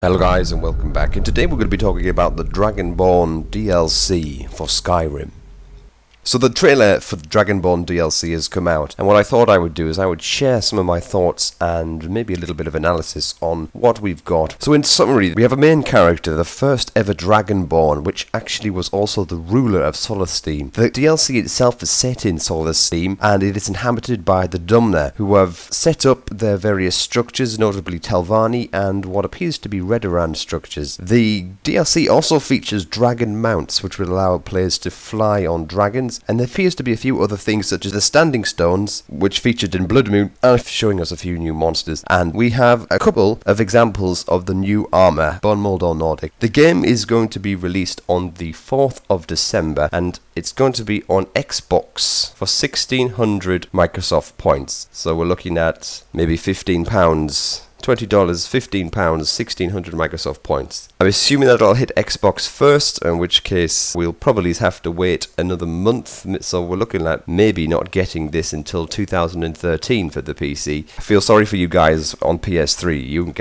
Hello guys and welcome back, and today we're going to be talking about the Dragonborn DLC for Skyrim. So the trailer for the Dragonborn DLC has come out, and what I thought I would do is I would share some of my thoughts and maybe a little bit of analysis on what we've got. So in summary, we have a main character, the first ever Dragonborn, which actually was also the ruler of Solsthiem. The DLC itself is set in Solsthiem, and it is inhabited by the Dumner, who have set up their various structures, notably Telvanni and what appears to be Redorran structures. The DLC also features dragon mounts, which will allow players to fly on dragons, and there appears to be a few other things such as the standing stones, which featured in Blood Moon, and showing us a few new monsters. And we have a couple of examples of the new armour, bonemold or nordic. The game is going to be released on the 4th of December, and it's going to be on Xbox for 1600 Microsoft points. So we're looking at maybe £15. $20, £15, 1600 Microsoft points. I'm assuming that I'll hit Xbox first, in which case we'll probably have to wait another month, so we're looking at maybe not getting this until 2013 for the PC. I feel sorry for you guys on PS3, you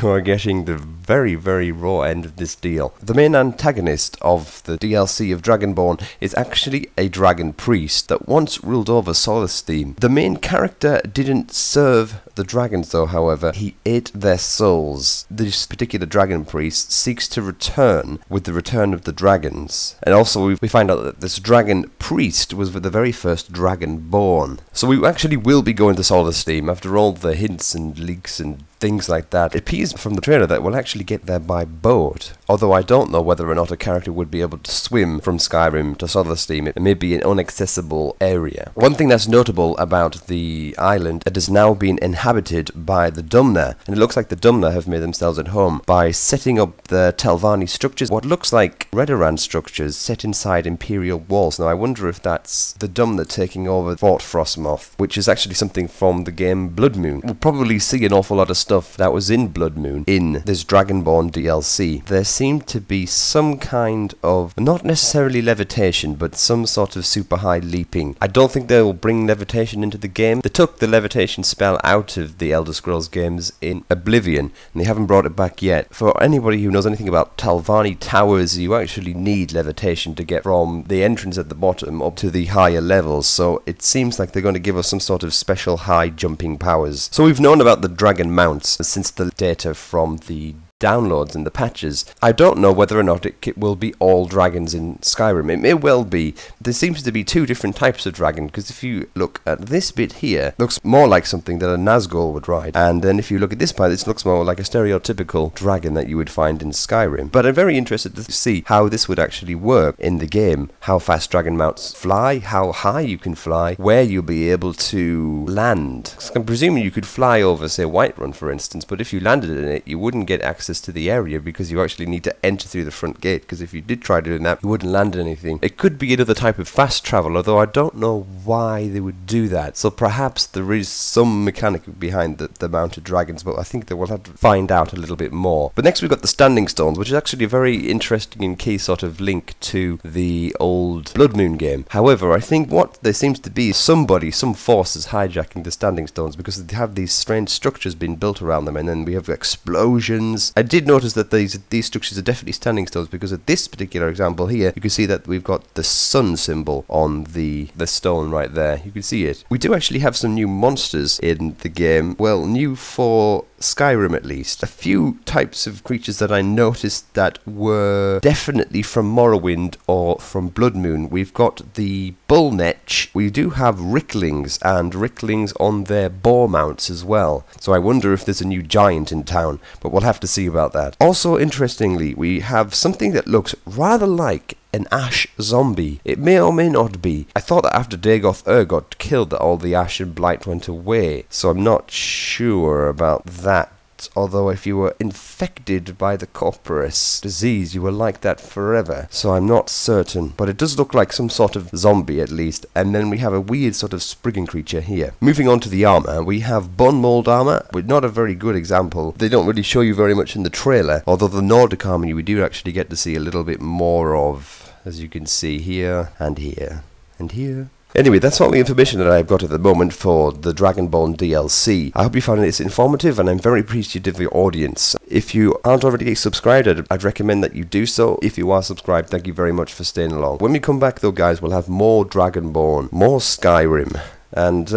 are getting the very, very raw end of this deal. The main antagonist of the DLC of Dragonborn is actually a dragon priest that once ruled over Solsthiem. The main character didn't serve the dragons though, however, he ate their souls. This particular dragon priest seeks to return with the return of the dragons. And also we find out that this dragon priest was the very first Dragonborn. So we actually will be going to Solsthiem after all the hints and leaks and things like that. It appears from the trailer that we'll actually get there by boat, although I don't know whether or not a character would be able to swim from Skyrim to Solsthiem. It may be an inaccessible area. One thing that's notable about the island, it has now been inhabited by the Dumner, and it looks like the Dumner have made themselves at home by setting up the Telvanni structures, what looks like Redorran structures set inside Imperial walls. Now I wonder if that's the Dumner taking over Fort Frostmoth, which is actually something from the game Blood Moon. We'll probably see an awful lot of stuff that was in Blood Moon in this Dragonborn DLC. There seemed to be some kind of, not necessarily levitation, but some sort of super high leaping. I don't think they will bring levitation into the game. They took the levitation spell out of the Elder Scrolls games in Oblivion, and they haven't brought it back yet. For anybody who knows anything about Telvanni Towers, you actually need levitation to get from the entrance at the bottom up to the higher levels, so it seems like they're going to give us some sort of special high jumping powers. So we've known about the dragon mounts since the data from the downloads and the patches. I don't know whether or not it will be all dragons in Skyrim. It may well be. There seems to be two different types of dragon, because if you look at this bit here, it looks more like something that a Nazgul would ride, and then if you look at this part, it looks more like a stereotypical dragon that you would find in Skyrim. But I'm very interested to see how this would actually work in the game, how fast dragon mounts fly, how high you can fly, where you'll be able to land. I'm presuming you could fly over, say, Whiterun for instance, but if you landed in it, you wouldn't get access to the area because you actually need to enter through the front gate, because if you did try doing that, you wouldn't land anything. It could be another type of fast travel, although I don't know why they would do that. So perhaps there is some mechanic behind the mounted dragons, but I think that we'll have to find out a little bit more. But next we've got the standing stones, which is actually a very interesting and key sort of link to the old Blood Moon game. However, I think what there seems to be is some force is hijacking the standing stones, because they have these strange structures being built around them, and then we have explosions. I did notice that these structures are definitely standing stones, because at this particular example here, you can see that we've got the sun symbol on the stone right there. You can see it. We do actually have some new monsters in the game. Well, new for Skyrim at least. A few types of creatures that I noticed that were definitely from Morrowind or from Blood Moon. We've got the Bullnetch. We do have Ricklings, and Ricklings on their boar mounts as well. So I wonder if there's a new giant in town, but we'll have to see about that. Also, interestingly, we have something that looks rather like an ash zombie. It may or may not be. I thought that after Dagoth got killed that all the ash and blight went away, so I'm not sure about that. Although if you were infected by the Corporus disease, you were like that forever. So I'm not certain, but it does look like some sort of zombie at least. And then we have a weird sort of sprigging creature here. Moving on to the armor, we have bonemold armor, but not a very good example. They don't really show you very much in the trailer, although the Nordic armor we do actually get to see a little bit more of, as you can see here, and here, and here, Anyway, that's all the information that I've got at the moment for the Dragonborn DLC. I hope you found this informative, and I'm very appreciative of your audience. If you aren't already subscribed, I'd recommend that you do so. If you are subscribed, thank you very much for staying along. When we come back though, guys, we'll have more Dragonborn, more Skyrim, and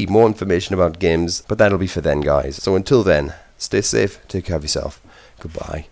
more information about games, but that'll be for then, guys. So until then, stay safe, take care of yourself. Goodbye.